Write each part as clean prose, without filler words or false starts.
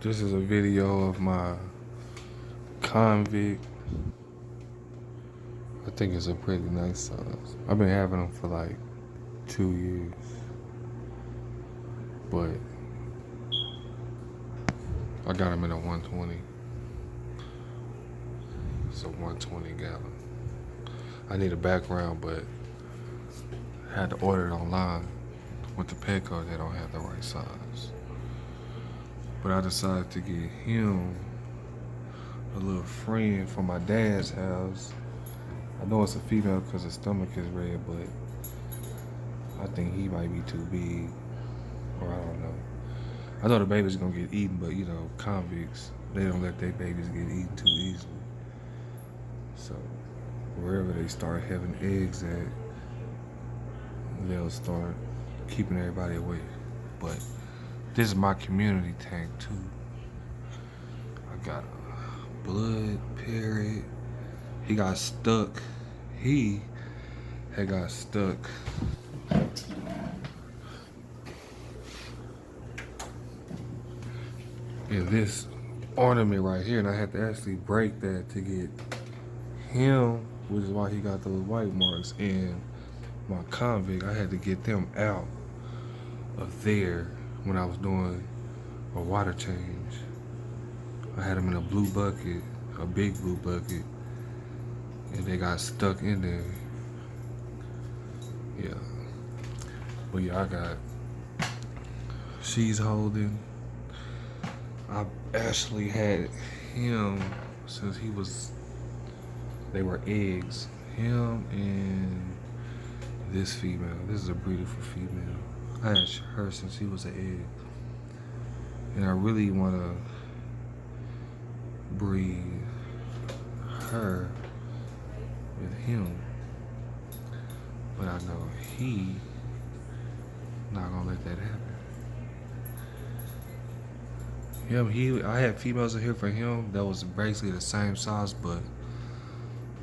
This is a video of my convict. I think it's a pretty nice size. I've been having them for like 2 years, but I got them in a 120. It's a 120 gallon. I need a background, but I had to order it online. With the Petco, they don't have the right size. But I decided to get him a little friend from my dad's house. I know it's a female because his stomach is red, but I think he might be too big, or I don't know. I know the baby's gonna get eaten, but you know, convicts, they don't let their babies get eaten too easily. So wherever they start having eggs at, they'll start keeping everybody away. But this is my community tank too. I got a blood parrot. He got stuck. He had got stuck in this ornament right here, and I had to actually break that to get him, which is why he got those white marks. And my convict, I had to get them out of there when I was doing a water change. I had them in a blue bucket, a big blue bucket, and they got stuck in there. Yeah. But yeah, I got, she's holding. I actually had him since they were eggs. Him and this female. This is a beautiful female. I had her since he was an egg. And I really want to breed her with him. But I know he not gonna let that happen. I had females in here for him that was basically the same size, but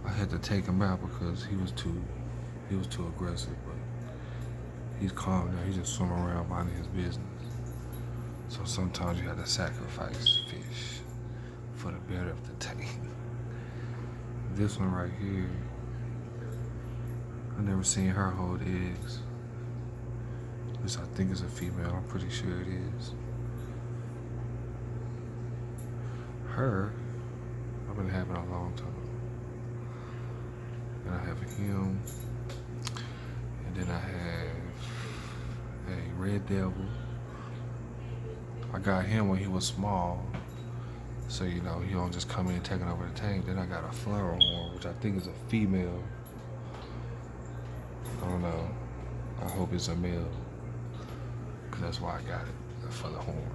I had to take him out because he was too aggressive. But he's calm now. He's just swimming around minding his business. So sometimes you have to sacrifice fish for the better of the tank. This one right here, I never seen her hold eggs. This I think is a female. I'm pretty sure it is. Her, I've been having a long time. And I have him, and then I have a red devil. I got him when he was small, so you know he don't just come in taking over the tank. Then I got a flower horn, which I think is a female. I don't know. I hope it's a male, because that's why I got it, for the horn.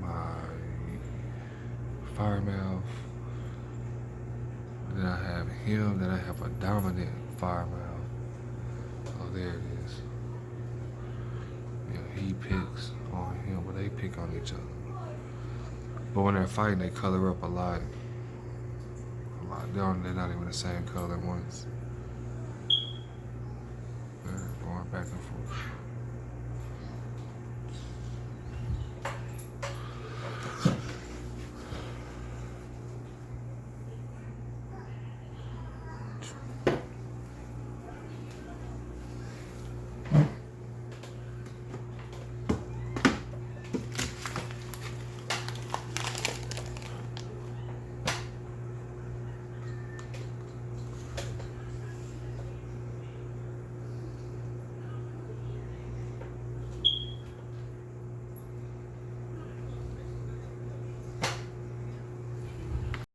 My firemouth. Then I have him. Then I have a dominant firemouth. Oh, there it is. Yeah, he picks on him, but they pick on each other. But when they're fighting, they color up a lot. They're not even the same color once. They're going back and forth.